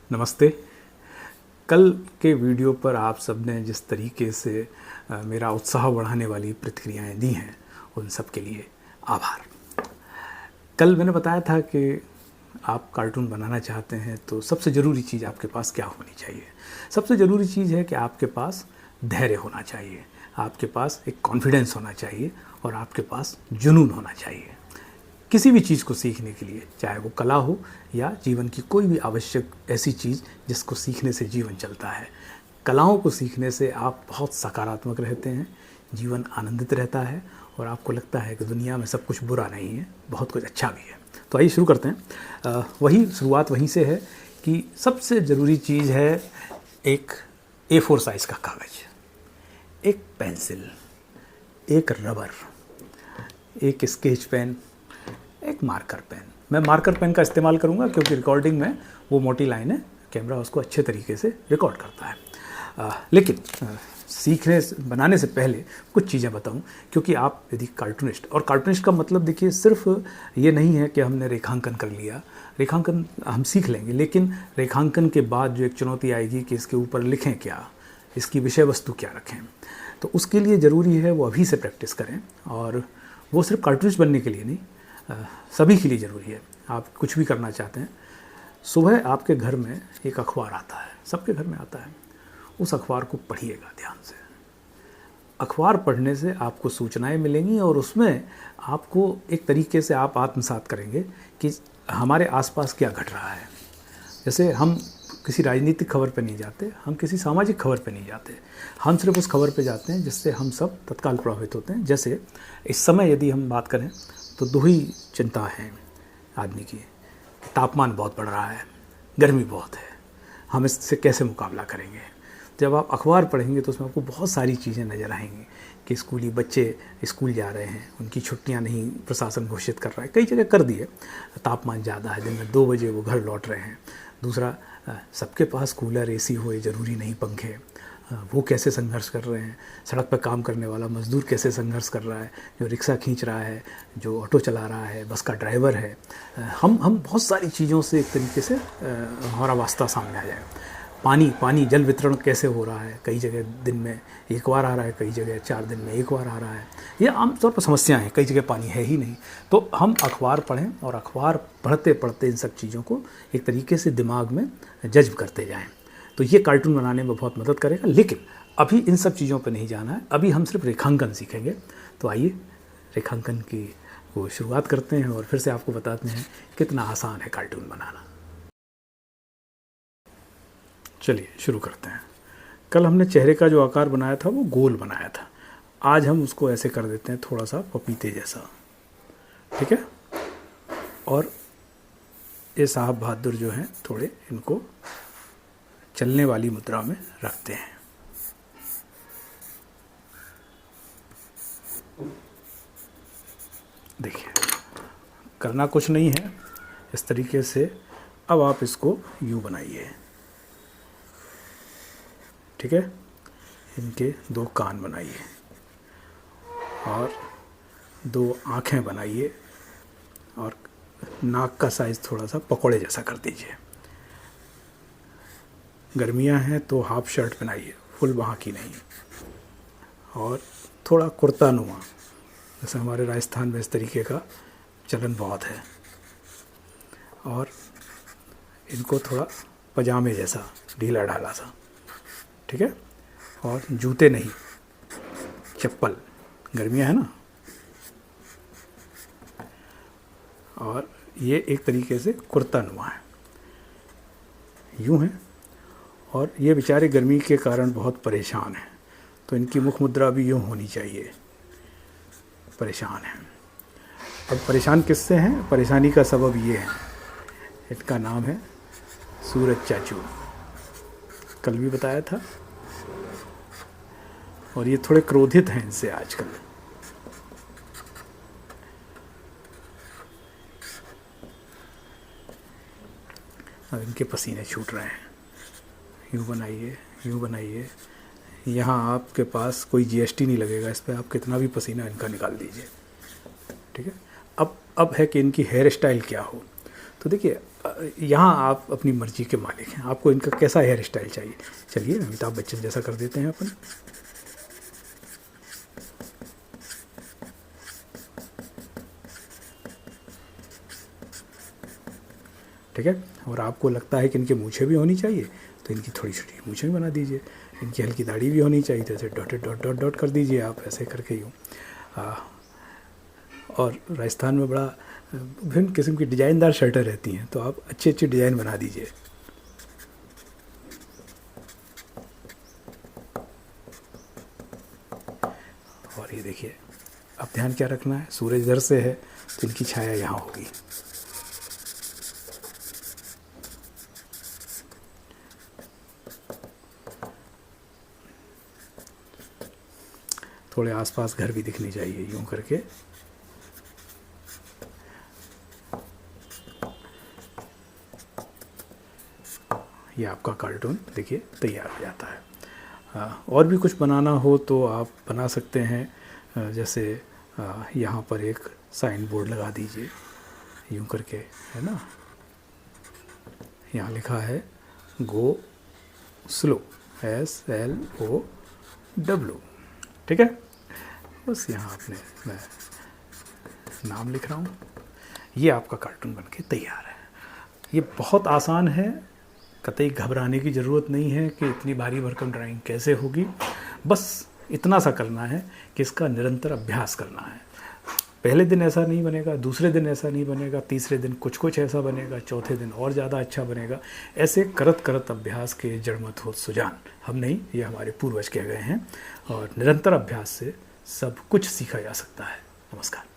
नमस्ते। कल के वीडियो पर आप सबने जिस तरीके से मेरा उत्साह बढ़ाने वाली प्रतिक्रियाएं दी हैं, उन सब के लिए आभार। कल मैंने बताया था कि आप कार्टून बनाना चाहते हैं तो सबसे ज़रूरी चीज़ आपके पास क्या होनी चाहिए। सबसे ज़रूरी चीज़ है कि आपके पास धैर्य होना चाहिए, आपके पास एक कॉन्फिडेंस होना चाहिए और आपके पास जुनून होना चाहिए। किसी भी चीज़ को सीखने के लिए, चाहे वो कला हो या जीवन की कोई भी आवश्यक ऐसी चीज़ जिसको सीखने से जीवन चलता है। कलाओं को सीखने से आप बहुत सकारात्मक रहते हैं, जीवन आनंदित रहता है और आपको लगता है कि दुनिया में सब कुछ बुरा नहीं है, बहुत कुछ अच्छा भी है। तो आइए शुरू करते हैं। वही शुरुआत वहीं से है कि सबसे ज़रूरी चीज़ है एक A4 साइज़ का कागज़, एक पेंसिल, एक रबर, एक स्केच पेन, एक मार्कर पेन। मैं मार्कर पेन का इस्तेमाल करूंगा क्योंकि रिकॉर्डिंग में वो मोटी लाइनें कैमरा उसको अच्छे तरीके से रिकॉर्ड करता है। लेकिन सीखने बनाने से पहले कुछ चीज़ें बताऊं, क्योंकि आप यदि कार्टूनिस्ट, और कार्टूनिस्ट का मतलब देखिए सिर्फ ये नहीं है कि हमने रेखांकन कर लिया, रेखांकन हम सीख लेंगे, लेकिन रेखांकन के बाद जो एक चुनौती आएगी कि इसके ऊपर लिखें क्या, इसकी विषय वस्तु क्या रखें, तो उसके लिए ज़रूरी है वो अभी से प्रैक्टिस करें। और वो सिर्फ कार्टूनिस्ट बनने के लिए नहीं, सभी के लिए ज़रूरी है। आप कुछ भी करना चाहते हैं, सुबह आपके घर में एक अखबार आता है, सबके घर में आता है, उस अखबार को पढ़िएगा ध्यान से। अखबार पढ़ने से आपको सूचनाएं मिलेंगी और उसमें आपको एक तरीके से आप आत्मसात करेंगे कि हमारे आसपास क्या घट रहा है। जैसे हम किसी राजनीतिक खबर पे नहीं जाते, हम किसी सामाजिक खबर पे नहीं जाते, हम सिर्फ उस खबर पे जाते हैं जिससे हम सब तत्काल प्रभावित होते हैं। जैसे इस समय यदि हम बात करें तो दो ही चिंता है आदमी की, तापमान बहुत बढ़ रहा है, गर्मी बहुत है, हम इससे कैसे मुकाबला करेंगे। जब आप अखबार पढ़ेंगे तो उसमें आपको बहुत सारी चीज़ें नज़र आएंगी कि स्कूली बच्चे स्कूल जा रहे हैं, उनकी छुट्टियां नहीं प्रशासन घोषित कर रहा है, कई जगह कर दिए, तापमान ज़्यादा है, दिन में 2 बजे वो घर लौट रहे हैं। दूसरा, सबके पास कूलर AC हो, ज़रूरी नहीं पंखे, वो कैसे संघर्ष कर रहे हैं। सड़क पर काम करने वाला मज़दूर कैसे संघर्ष कर रहा है, जो रिक्शा खींच रहा है, जो ऑटो चला रहा है, बस का ड्राइवर है। हम बहुत सारी चीज़ों से एक तरीके से हमारा वास्ता सामने आ जाएगा। पानी जल वितरण कैसे हो रहा है, कई जगह दिन में एक बार आ रहा है, कई जगह 4 दिन में एक बार आ रहा है। ये आमतौर पर समस्याएं हैं, कई जगह पानी है ही नहीं। तो हम अखबार पढ़ें और अखबार पढ़ते पढ़ते इन सब चीज़ों को एक तरीके से दिमाग में जज्ब करते जाएँ, तो ये कार्टून बनाने में बहुत मदद करेगा। लेकिन अभी इन सब चीज़ों पे नहीं जाना है, अभी हम सिर्फ रेखांकन सीखेंगे। तो आइए रेखांकन की वो शुरुआत करते हैं और फिर से आपको बताते हैं कितना आसान है कार्टून बनाना। चलिए शुरू करते हैं। कल हमने चेहरे का जो आकार बनाया था वो गोल बनाया था, आज हम उसको ऐसे कर देते हैं थोड़ा सा पपीते जैसा, ठीक है। और ये साहब बहादुर जो हैं थोड़े इनको चलने वाली मुद्रा में रखते हैं। देखिए करना कुछ नहीं है, इस तरीके से अब आप इसको यूँ बनाइए, ठीक है। इनके 2 कान बनाइए और 2 आँखें बनाइए और नाक का साइज़ थोड़ा सा पकौड़े जैसा कर दीजिए। गर्मियाँ हैं तो हाफ शर्ट पहनाइए, फुल बाँह की नहीं, और थोड़ा कुर्ता नुमा, जैसे हमारे राजस्थान में इस तरीके का चलन बहुत है। और इनको थोड़ा पजामे जैसा ढीला ढाला सा, ठीक है। और जूते नहीं, चप्पल, गर्मियाँ है ना। और ये एक तरीके से कुर्ता नुमा है, यूँ है। और ये बेचारे गर्मी के कारण बहुत परेशान हैं, तो इनकी मुख मुद्रा भी यूँ होनी चाहिए, परेशान हैं। अब परेशान किससे हैं? परेशानी का सबब ये है, इनका नाम है सूरज चाचू, कल भी बताया था। और ये थोड़े क्रोधित हैं इनसे आजकल। अब इनके पसीने छूट रहे हैं, यूँ बनाइए, यूँ बनाइए। यहाँ आपके पास कोई GST नहीं लगेगा इस पर, आप कितना भी पसीना इनका निकाल दीजिए, ठीक है। अब है कि इनकी हेयर स्टाइल क्या हो। तो देखिए यहाँ आप अपनी मर्जी के मालिक हैं, आपको इनका कैसा हेयर स्टाइल चाहिए। चलिए अमिताभ बच्चन जैसा कर देते हैं अपन। ठीक है, और आपको लगता है कि इनके मूछें भी होनी चाहिए तो इनकी थोड़ी छोटी मूछें भी बना दीजिए। इनकी हल्की दाढ़ी भी होनी चाहिए तो ऐसे डॉटेड डॉट डॉट डॉट कर दीजिए आप, ऐसे करके यूँ। और राजस्थान में बड़ा विभिन्न किस्म की डिज़ाइनदार शर्टें रहती हैं, तो आप अच्छी अच्छी डिज़ाइन बना दीजिए। और ये देखिए, अब ध्यान क्या रखना है, सूरज इधर से है तो इनकी छाया यहाँ होगी। थोड़े आसपास घर भी दिखने चाहिए, यूँ करके। ये आपका कार्टून देखिए तैयार हो जाता है। और भी कुछ बनाना हो तो आप बना सकते हैं। जैसे यहाँ पर एक साइन बोर्ड लगा दीजिए, यूँ करके, है ना। यहाँ लिखा है गो स्लो, SLOW। ठीक है, बस यहाँ आपने, मैं नाम लिख रहा हूँ। ये आपका कार्टून बनके तैयार है। ये बहुत आसान है, कतई घबराने की ज़रूरत नहीं है कि इतनी भारी भरकम ड्राइंग कैसे होगी। बस इतना सा करना है कि इसका निरंतर अभ्यास करना है। पहले दिन ऐसा नहीं बनेगा, दूसरे दिन ऐसा नहीं बनेगा, तीसरे दिन कुछ कुछ ऐसा बनेगा, चौथे दिन और ज़्यादा अच्छा बनेगा। ऐसे करत करत अभ्यास के जड़मत होत सुजान। हम नहीं, ये हमारे पूर्वज कह गए हैं। और निरंतर अभ्यास से सब कुछ सीखा जा सकता है। नमस्कार।